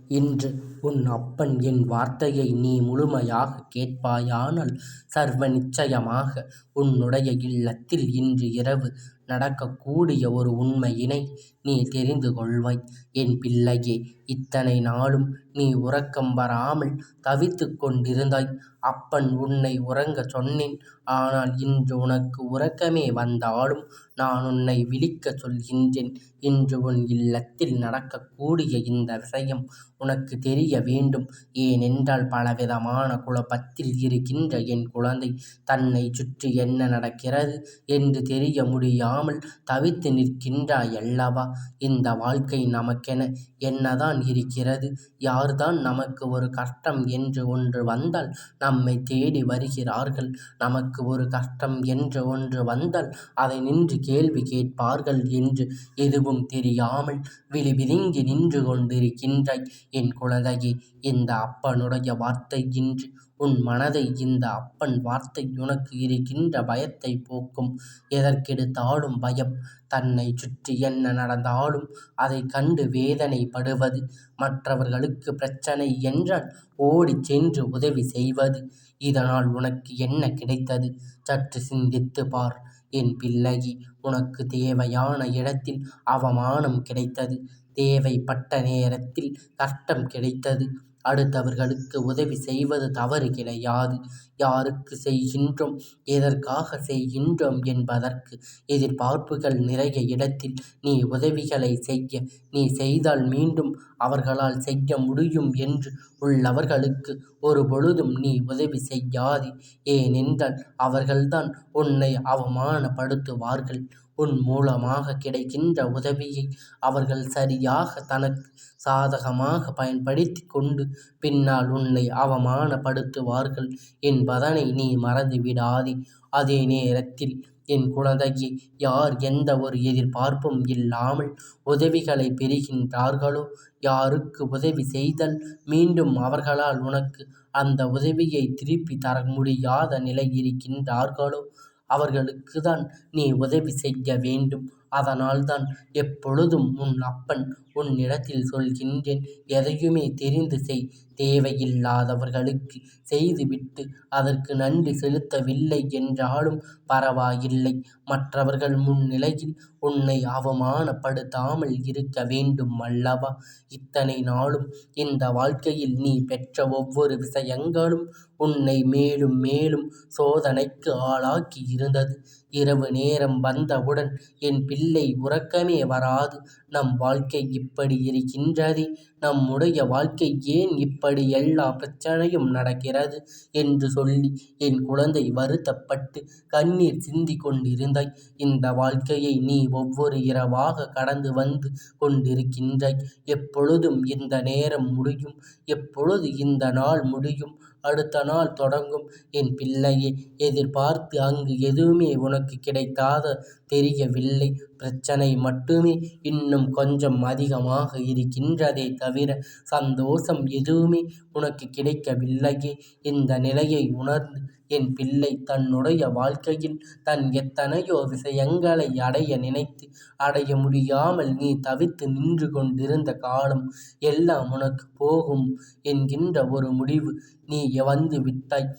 இன்று உன் அப்பன் என் வார்த்தையை நீ முழுமையாகக் கேட்பாயானால் சர்வ நிச்சயமாக உன்னுடைய இல்லத்தில் இன்று இரவு நடக்கக்கூடிய ஒரு உண்மையினை நீ தெரிந்து கொள்வாய். என் பிள்ளையே, இத்தனை நாளும் நீ உறக்கம் வராமல் தவித்துக் கொண்டிருந்தாய். அப்பன் உன்னை உறங்கச் சொன்னேன். ஆனால் இன்று உனக்கு உறக்கமே வந்தாலும் நான் உன்னை விழிக்கச் சொல்கின்றேன். இன்று உன் இல்லத்தில் நடக்கக்கூடிய இந்த விஷயம் உனக்கு தெரிய வேண்டும். ஏனென்றால் பலவிதமான குழப்பத்தில் இருக்கின்ற என் குழந்தை தன்னை சுற்றி என்ன நடக்கிறது என்று தெரிய முடியாமல் தவித்து நிற்கின்றாய் அல்லவா? இந்த வாழ்க்கை நமக்கென என்னதான் இருக்கிறது? யார்தான் நமக்கு ஒரு கஷ்டம் என்று ஒன்று வந்தால் நம்மை தேடி வருகிறார்கள்? நமக்கு ஒரு கஷ்டம் என்று ஒன்று வந்தால் அதை நின்று கேள்வி கேட்பார்கள் என்று எதுவும் தெரியாமல் விழிபிதுங்கி நின்று கொண்டிருக்கின்றாய் என் குழந்தையே. இந்த அப்பனுடைய வார்த்தை இன்று உன் மனதை இந்த அப்பன் வார்த்தை உனக்கு இருக்கின்ற பயத்தை போக்கும். எதற்கெடுத்தாலும் பயம். தன்னை சுற்றி என்ன நடந்தாலும் அதை கண்டு வேதனைப்படுவது. மற்றவர்களுக்கு பிரச்சனை என்றால் ஓடிச் சென்று உதவி செய்வது. இதனால் உனக்கு என்ன கிடைத்தது? சற்று சிந்தித்து பார் என் பிள்ளையே. உனக்கு தேவையான இடத்தில் அவமானம் கிடைத்தது. தேவைப்பட்ட நேரத்தில் கஷ்டம் கிடைத்தது. அடுத்தவர்களுக்கு உதவி செய்வது தவறு கிடையாது. யாருக்கு செய்கின்றோம், எதற்காக செய்கின்றோம் என்பதற்கு எதிர்பார்ப்புகள் நிறைய இடத்தில் நீ உதவிகளை செய்ய நீ செய்தால் மீண்டும் அவர்களால் செய்ய முடியும் என்று உள்ளவர்களுக்கு ஒரு பொழுதும் நீ உதவி செய்யாதே. ஏனென்றால் அவர்கள்தான் உன்னை அவமானப்படுத்துவார்கள். உன் மூலமாக கிடைக்கின்ற உதவியை அவர்கள் சரியாக தனக்கு சாதகமாக பயன்படுத்தி கொண்டு பின்னால் உன்னை அவமானப்படுத்துவார்கள் என்பதனை நீ மறந்து விடாதே. அதே நேரத்தில் என் குழந்தையே, யார் எந்த ஒரு எதிர்பார்ப்பும் இல்லாமல் உதவிகளை பெறுகின்றார்களோ, யாருக்கு உதவி செய்தால் மீண்டும் அவர்களால் உனக்கு அந்த உதவியை திருப்பி தர முடியாத நிலை இருக்கின்றார்களோ அவர்களுக்கு தான் நீ உதவி செய்ய வேண்டும். அதனால்தான் எப்பொழுதும் உன் அப்பன் உன்னிடத்தில் சொல்கின்றேன், எதையுமே தெரிந்து செய். தேவையில்லாதவர்களுக்கு செய்துவிட்டு அதற்கு நன்றி செலுத்தவில்லை என்றாலும் பரவாயில்லை. மற்றவர்கள் முன்னிலையில் உன்னை அவமானப்படுத்தாமல் இருக்க வேண்டும் அல்லவா? இத்தனை நாளும் இந்த வாழ்க்கையில் நீ பெற்ற ஒவ்வொரு விஷயங்களும் உன்னை மேலும் மேலும் சோதனைக்கு ஆளாக்கி இருந்தது. இரவு நேரம் வந்தவுடன் என் பிள்ளை உறக்கமே வராது. நம் வாழ்க்கை இப்படி இருக்கின்றதே, நம்முடைய வாழ்க்கை ஏன் இப்படி எல்லா பிரச்சனையும் நடக்கிறது என்று சொல்லி என் குழந்தை வருத்தப்பட்டு கண்ணீர் சிந்தி கொண்டிருந்தாய். இந்த வாழ்க்கையை நீ ஒவ்வொரு இரவாக கடந்து வந்து கொண்டிருக்கின்றாய். எப்பொழுதும் இந்த நேரம் முடியும், எப்பொழுது இந்த நாள் முடியும், அடுத்த நாள் தொடங்கும் என் பிள்ளையே. எதிர்பார்த்து அங்கு எதுவுமே உனக்கு கிடைக்காத தெரியவில்லை. பிரச்சனை மட்டுமே இன்னும் கொஞ்சம் அதிகமாக இருக்கின்றதே தவிர சந்தோஷம் எதுவுமே உனக்கு கிடைக்கவில்லையே. இந்த நிலையை உணர்ந்து என் பிள்ளை தன்னுடைய வாழ்க்கையில் தன் எத்தனையோ விஷயங்களை அடைய நினைத்து அடைய முடியாமல் நீ தவித்து நின்று கொண்டிருந்த காலம் எல்லாம் உனக்கு போகும் என்கின்ற ஒரு முடிவு நீ வந்து விட்டாய்.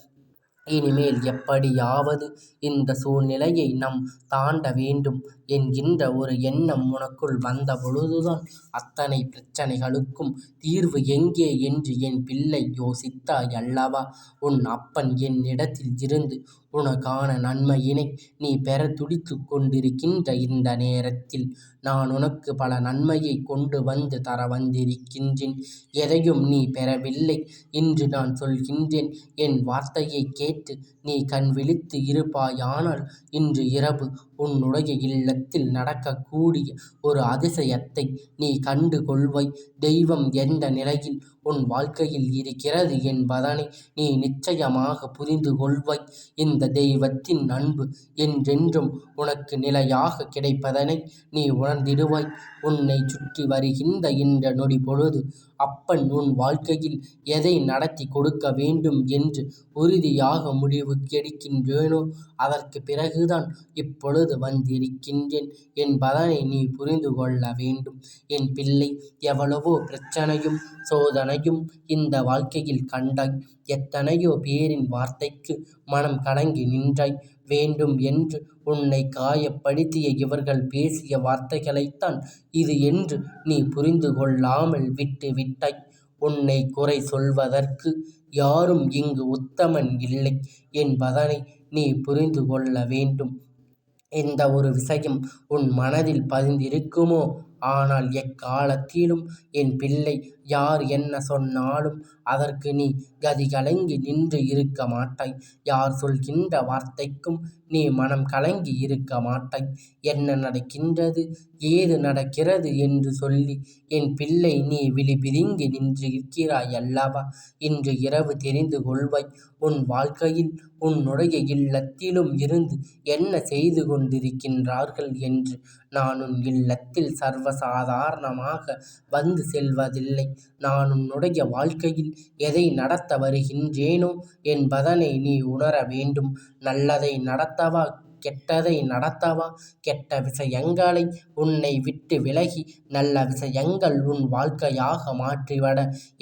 இனிமேல் எப்படியாவது இந்த சூழ்நிலையை நாம் தாண்ட வேண்டும் என்கின்ற ஒரு எண்ணம் உனக்குள் வந்த பொழுதுதான் அத்தனை பிரச்சனைகளுக்கும் தீர்வு எங்கே என்று என் பிள்ளை யோசித்தாய் அல்லவா? உன் அப்பன் என்னிடத்தில் இருந்து உனக்கான நன்மையினை நீ பெற துடித்துக் கொண்டிருக்கின்ற இந்த நேரத்தில் நான் உனக்கு பல நன்மையை கொண்டு வந்து தர வந்திருக்கின்றேன். எதையும் நீ பெறவில்லை. இன்று நான் சொல்கின்றேன், என் வார்த்தையை கேட்டு நீ கண் விழித்து இருப்பாயானால் இன்று இரவு உன்னுடைய இல்லத்தில் நடக்கக்கூடிய ஒரு அதிசயத்தை நீ கண்டு கொள்வாய். தெய்வம் எந்த நிலையில் உன் வாழ்க்கையில் இருக்கிறது என்பதனை நீ நிச்சயமாக புரிந்து கொள்வாய். இந்த தெய்வத்தின் அன்பு என்றென்றும் உனக்கு நிலையாக கிடைப்பதனை நீ உணர்ந்திடுவாய். உன்னை சுற்றி வருகின்ற இந்த நொடி பொழுது அப்பன் உன் வாழ்க்கையில் எதை நடத்தி கொடுக்க வேண்டும் என்று உறுதியாக முடிவு எடுக்கின்றேனோ அதற்கு பிறகுதான் இப்பொழுது இப்பொழுது வந்திருக்கின்றேன் என்பதனை நீ புரிந்து கொள்ள வேண்டும். என் பிள்ளை, எவ்வளவோ பிரச்சனையும் சோதனையும் இந்த வாழ்க்கையில் கண்டாய். எத்தனையோ பேரின் வார்த்தைக்கு மனம் கலங்கி நின்றாய். வேண்டும் என்று உன்னை காயப்படுத்திய இவர்கள் பேசிய வார்த்தைகளைத்தான் இது என்று நீ புரிந்து கொள்ளாமல் விட்டு விட்டாய். உன்னை குறை சொல்வதற்கு யாரும் இங்கு உத்தமன் இல்லை என்பதனை நீ புரிந்து கொள்ள வேண்டும். இந்த ஒரு விஷயம் உன் மனதில் பதிந்திருக்குமோ? ஆனால் எக்காலத்திலும் என் பிள்ளை, யார் என்ன சொன்னாலும் அதற்கு நீ கதி கலங்கி நின்று இருக்க மாட்டாய். யார் சொல்கின்ற வார்த்தைக்கும் நீ மனம் கலங்கி இருக்க மாட்டாய். என்ன நடக்கின்றது, ஏது நடக்கிறது என்று சொல்லி என் பிள்ளை நீ விழி பிதுங்கி நின்று இருக்கிறாய் அல்லவா? இன்று இரவு தெரிந்து கொள்வாய். உன் வாழ்க்கையில் உன்னுடைய இல்லத்திலும் இருந்து என்ன செய்து கொண்டிருக்கின்றார்கள் என்று. நான் உன் இல்லத்தில் சர்வசாதாரணமாக வந்து செல்வதில்லை. நான் உன்னுடைய வாழ்க்கையில் எதை நடத்த வருகின்றேனோ என்பதனை நீ உணர வேண்டும். நல்லதை நடத்தவா, கெட்டதை நடத்தவா? கெட்ட விஷயங்களை உன்னை விட்டு விலகி நல்ல விஷயங்கள் உன் வாழ்க்கையாக மாற்றிவிட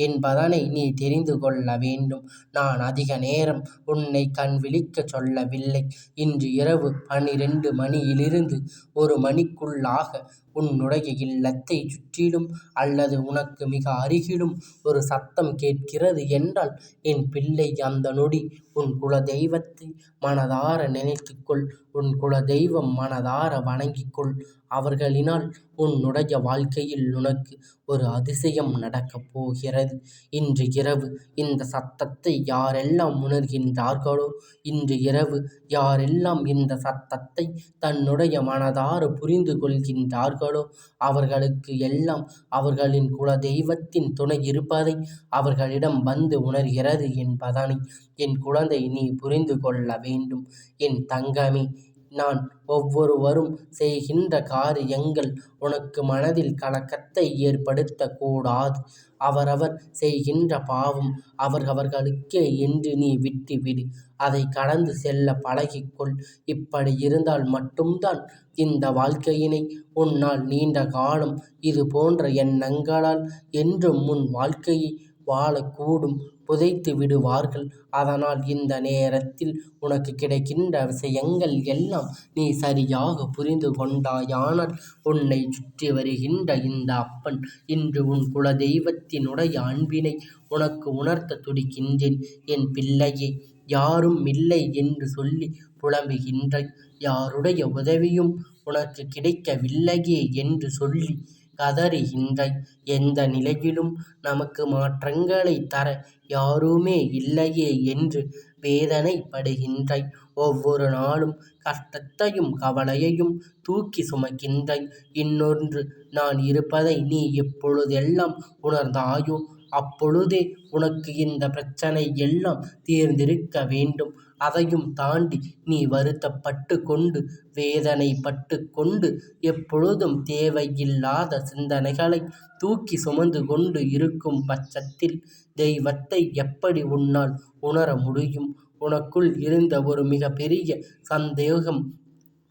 என்பதனை நீ தெரிந்து கொள்ள வேண்டும். நான் அதிக நேரம் உன்னை கண் விழிக்க சொல்லவில்லை. இன்று இரவு 12 மணியிலிருந்து 1 மணிக்குள்ளாக உன்னுடைய இல்லத்தை சுற்றிலும் அல்லது உனக்கு மிக அருகிலும் ஒரு சத்தம் கேட்கிறது என்றால் என் பிள்ளை, அந்த நொடி உன் குல தெய்வத்தை மனதார நினைத்துக்கொள். உன் குல தெய்வம் மனதார வணங்கிக்கொள். அவர்களினால் உன்னுடைய வாழ்க்கையில் உனக்கு ஒரு அதிசயம் நடக்கப் போகிறது. இன்று இரவு இந்த சத்தத்தை யாரெல்லாம் உணர்கின்றார்களோ, இன்று இரவு யாரெல்லாம் இந்த சத்தத்தை தன்னுடைய மனதார புரிந்து கொள்கின்றார்களோ அவர்களுக்கு எல்லாம் அவர்களின் குல தெய்வத்தின் துணை இருப்பதை அவர்களிடம் வந்து உணர்கிறது என்பதனை என் குழந்தை நீ புரிந்து கொள்ள வேண்டும். என் தங்கமே, நான் ஒவ்வொருவரும் செய்கின்ற காரியங்கள் உனக்கு மனதில் கலக்கத்தை ஏற்படுத்தக் கூடாது. அவரவர் செய்கின்ற பாவம் அவர்களுக்கே என்று நீ விட்டுவிடு. அதை கடந்து செல்ல பழகிக்கொள். இப்படி இருந்தால் மட்டும்தான் இந்த வாழ்க்கையினை உன்னால் நீண்ட காலம் இது போன்ற எண்ணங்களால் என்றும் உன் வாழ்க்கையை வாழக்கூடும். புதைத்து விடுவார்கள். அதனால் இந்த நேரத்தில் உனக்கு கிடைக்கின்ற விஷயங்கள் எல்லாம் நீ சரியாக புரிந்து கொண்டாயானால் உன்னை சுற்றி வருகின்ற இந்த அப்பன் இன்று உன் குல தெய்வத்தினுடைய அன்பினை உனக்கு உணர்த்த துடிக்கின்றேன். என் பிள்ளையே, யாரும் இல்லை என்று சொல்லி புலம்புகின்றாய். யாருடைய உதவியும் உனக்கு கிடைக்கவில்லையே என்று சொல்லி கதறுகின்றாய். எந்த நிலையிலும் நமக்கு மாற்றங்களை தர யாருமே இல்லையே என்று வேதனைப்படுகின்றாய். ஒவ்வொரு நாளும் கஷ்டத்தையும் கவலையையும் தூக்கி சுமக்கின்றாய். இன்னொன்று, நான் இருப்பதை நீ எப்பொழுதெல்லாம் உணர்ந்தாயோ அப்பொழுதே உனக்கு இந்த பிரச்சனை எல்லாம் தீர்ந்திருக்க வேண்டும். அதையும் தாண்டி நீ வருத்தப்பட்டு கொண்டு வேதனைப்பட்டு கொண்டு எப்பொழுதும் தேவையில்லாத சிந்தனைகளை தூக்கி சுமந்து கொண்டு இருக்கும் பட்சத்தில் தெய்வத்தை எப்படி உன்னால் உணர முடியும்? உனக்குள் இருந்த ஒரு மிகப்பெரிய சந்தேகம்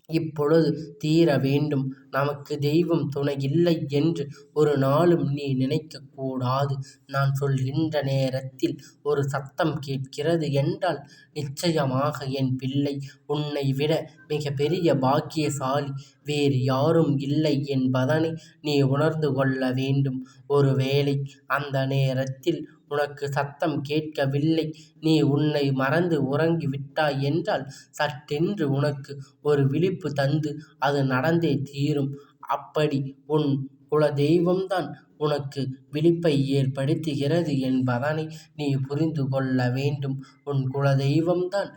இப்பொழுது தீர வேண்டும். நமக்கு தெய்வம் துணை இல்லை என்று ஒரு நாளும் நீ நினைக்கக் கூடாது. நான் சொல்கின்ற நேரத்தில் ஒரு சத்தம் கேட்கிறது என்றால் நிச்சயமாக என் பிள்ளை, உன்னை விட மிக பெரிய பாக்கியசாலி வேறு யாரும் இல்லை என்பதனை நீ உணர்ந்து கொள்ள வேண்டும். ஒருவேளை அந்த நேரத்தில் உனக்கு சத்தம் கேட்கவில்லை, நீ உன்னை மறந்து உறங்கி விட்டாய் என்றால் சட்டென்று உனக்கு ஒரு விழிப்பு தந்து அது நடந்தே தீரும். அப்படி உன் குல தெய்வம்தான் உனக்கு விழிப்பை ஏற்படுத்துகிறது என்பதனை நீ புரிந்து கொள்ள வேண்டும். உன் குல தெய்வம்தான்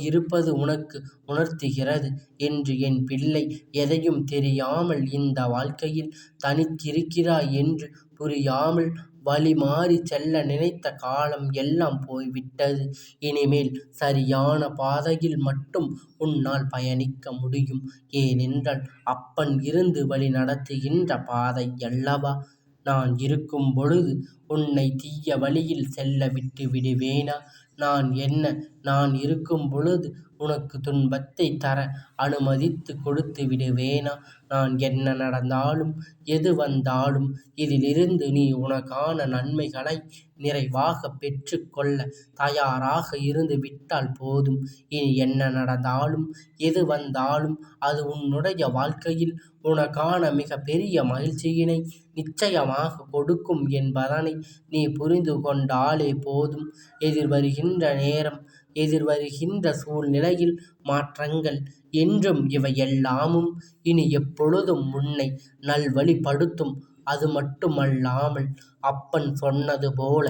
இருப்பது உனக்கு உணர்த்துகிறது என்று என் பிள்ளை. எதையும் தெரியாமல் இந்த வாழ்க்கையில் தனித்திருக்கிறாய் என்று புரியாமல் வழி மாறி செல்ல நினைத்த காலம் எல்லாம் போய்விட்டது. இனிமேல் சரியான பாதையில் மட்டும் உன்னால் பயணிக்க முடியும். ஏனென்றால் அப்பன் இருந்து வழி நடத்துகின்ற பாதை அல்லவா? நான் இருக்கும் பொழுது உன்னை தீய வழியில் செல்ல விட்டு விடுவேனா? நான் இருக்கும் பொழுது உனக்கு துன்பத்தை தர அனுமதித்து கொடுத்து விடுவேனா? நான் என்ன நடந்தாலும் எது வந்தாலும் இதிலிருந்து நீ உனக்கான நன்மைகளை நிறைவாக பெற்று கொள்ள தயாராக இருந்து விட்டால் போதும். இனி என்ன நடந்தாலும் எது வந்தாலும் அது உன்னுடைய வாழ்க்கையில் உனக்கான மிக பெரிய மகிழ்ச்சியினை நிச்சயமாக கொடுக்கும் என்பதனை நீ புரிந்து கொண்டாலே போதும். எதிர்வருகின்ற நேரம், எதிர்வருகின்ற சூழ்நிலையில் மாற்றங்கள் என்றும் இவையெல்லாமும் இனி எப்பொழுதும் உன்னை நல்வழிப்படுத்தும். அது மட்டுமல்லாமல் அப்பன் சொன்னது போல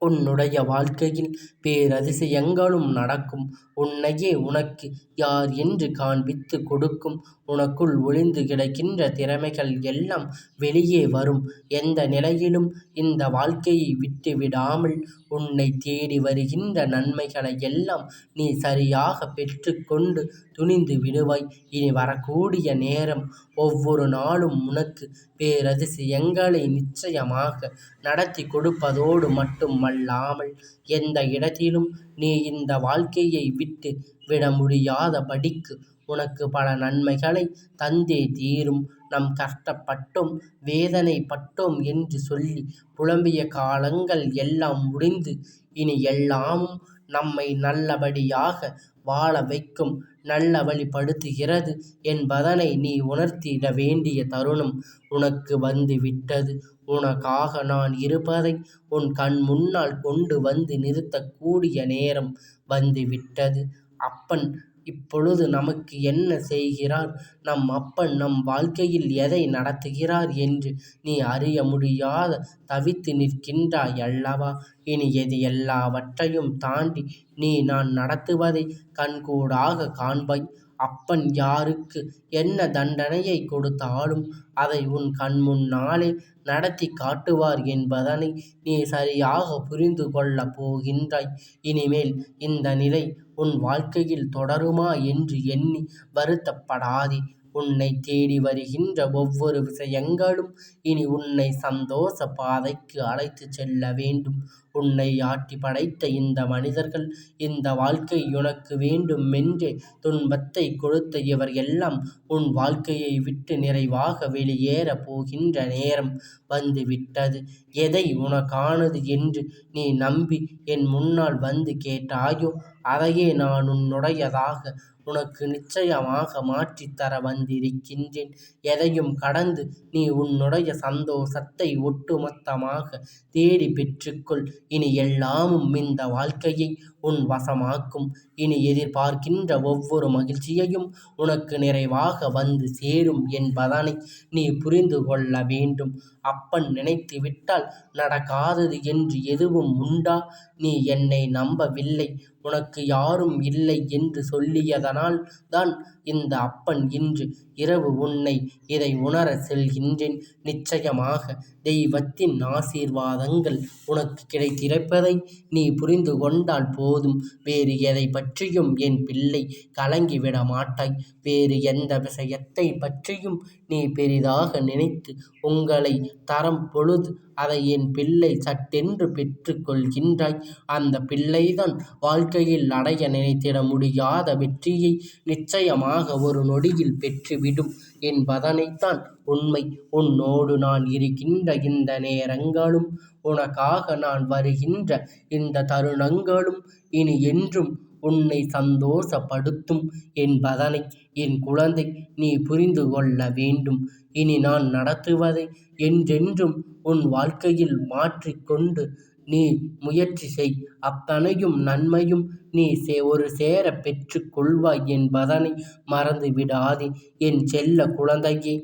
உன்னுடைய வாழ்க்கையில் பேரதிசயங்களும் நடக்கும். உன்னையே உனக்கு யார் என்று காண்பித்து கொடுக்கும். உனக்குள் ஒளிந்து கிடக்கின்ற திறமைகள் எல்லாம் வெளியே வரும். எந்த நிலையிலும் இந்த வாழ்க்கையை விட்டு விடாமல் உன்னை தேடி வருகின்ற நன்மைகளை எல்லாம் நீ சரியாக பெற்று கொண்டு துணிந்து விடுவாய். இனி வரக்கூடிய நேரம் ஒவ்வொரு நாளும் உனக்கு பேரதிசயங்களை நிச்சயமாக நடத்தி கொடுப்பதோடு மட்டுமல்லாமல் எந்த இடத்திலும் நீ இந்த வாழ்க்கையை விட்டு விட முடியாதபடிக்கு உனக்கு பல நன்மைகளை தந்தே தீரும். நாம் கஷ்டப்பட்டோம், வேதனைப்பட்டோம் என்று சொல்லி புலம்பிய காலங்கள் எல்லாம் முடிந்து இனி எல்லாமும் நம்மை நல்லபடியாக வாழ வைக்கும், நல்ல வழிப்படுத்துகிறது என்பதனை நீ உணர்த்திட வேண்டிய தருணம் உனக்கு வந்து விட்டது. உனக்காக நான் இருப்பதை உன் கண் முன்னால் கொண்டு வந்து நிறுத்தக்கூடிய நேரம் வந்து விட்டது. அப்பன் இப்பொழுது நமக்கு என்ன செய்கிறார், நம் அப்பன் நம் வாழ்க்கையில் எதை நடத்துகிறார் என்று நீ அறிய முடியாத தவித்து நிற்கின்றாய் அல்லவா? இனி எது எல்லாவற்றையும் தாண்டி நீ நான் நடத்துவதை கண்கூடாக காண்பாய். அப்பன் யாருக்கு என்ன தண்டனையை கொடுத்தாலும் அதை உன் கண் முன்னாலே நடத்தி காட்டுவார் என்பதனை நீ சரியாக புரிந்து கொள்ளப் போகின்றாய். இனிமேல் இந்த நிலை உன் வாழ்க்கையில் தொடருமா என்று எண்ணி வருத்தப்படாதே. உன்னை தேடி வருகின்ற ஒவ்வொரு விஷயங்களும் இனி உன்னை சந்தோஷ பாதைக்கு அழைத்து செல்ல வேண்டும். உன்னை ஆட்டி படைத்த இந்த மனிதர்கள் இந்த வாழ்க்கை உனக்கு வேண்டுமென்றே துன்பத்தை கொடுத்த இவர் எல்லாம் உன் வாழ்க்கையை விட்டு நிறைவாக வெளியேறப் போகின்ற நேரம் வந்து விட்டது. எதை உனக்கானது என்று நீ நம்பி என் முன்னால் வந்து கேட்டாயோ அதையே நான் உன்னுடையதாக உனக்கு நிச்சயமாக மாற்றித்தர வந்திருக்கின்றேன். எதையும் கடந்து நீ உன்னுடைய சந்தோஷத்தை ஒட்டுமொத்தமாக தேடி பெற்றுக்கொள். இனி எல்லாமும் இந்த வாழ்க்கையை உன் வசமாக்கும். இனி எதிர்பார்க்கின்ற ஒவ்வொரு மகிழ்ச்சியையும் உனக்கு நிறைவாக வந்து சேரும் என்பதனை நீ புரிந்து கொள்ள வேண்டும். அப்பன் நினைத்து விட்டால் நடக்காதது என்று எதுவும் உண்டா? நீ என்னை நம்பவில்லை, உனக்கு யாரும் இல்லை என்று சொல்லியதனால் தான் இந்த அப்பன் இன்று இரவு உன்னை இதை உணர செல்கின்றேன். நிச்சயமாக தெய்வத்தின் ஆசீர்வாதங்கள் உனக்கு கிடைத்திருப்பதை நீ புரிந்து கொண்டால் போதும். வேறு எதை பற்றியும் என் பிள்ளை கலங்கிவிட மாட்டாய். வேறு எந்த விஷயத்தை பற்றியும் நீ பெரிதாக நினைத்து உங்களை தரும் பொழுது அதை என் பிள்ளை சட்டென்று பெற்று கொள்கின்றாய். அந்த பிள்ளைதான் வாழ்க்கையில் அடைய நினைத்திட முடியாத வெற்றியை நிச்சயமாக ஒரு நொடியில் பெற்றுவிடும் என்பதனைத்தான் உண்மை. உன்னோடு நான் இருக்கின்ற இந்த நேரங்களும், உனக்காக நான் வருகின்ற இந்த தருணங்களும் இனி என்றும் உன்னை சந்தோஷப்படுத்தும் என்பதனை என் குழந்தை நீ புரிந்து கொள்ள வேண்டும். இனி நான் நடத்துவதை என்றென்றும் உன் வாழ்க்கையில் மாற்றிக்கொண்டு நீ முயற்சி செய். அத்தனையும் நன்மையும் நீ ஒரு சேர பெற்று கொள்வாய் என்பதனை மறந்து விடாதே. என் செல்ல குழந்தையே,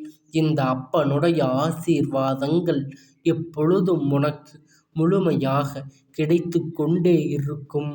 இந்த அப்பனுடைய ஆசீர்வாதங்கள் எப்பொழுதும் உனக்கு முழுமையாக கிடைத்து கொண்டே இருக்கும்.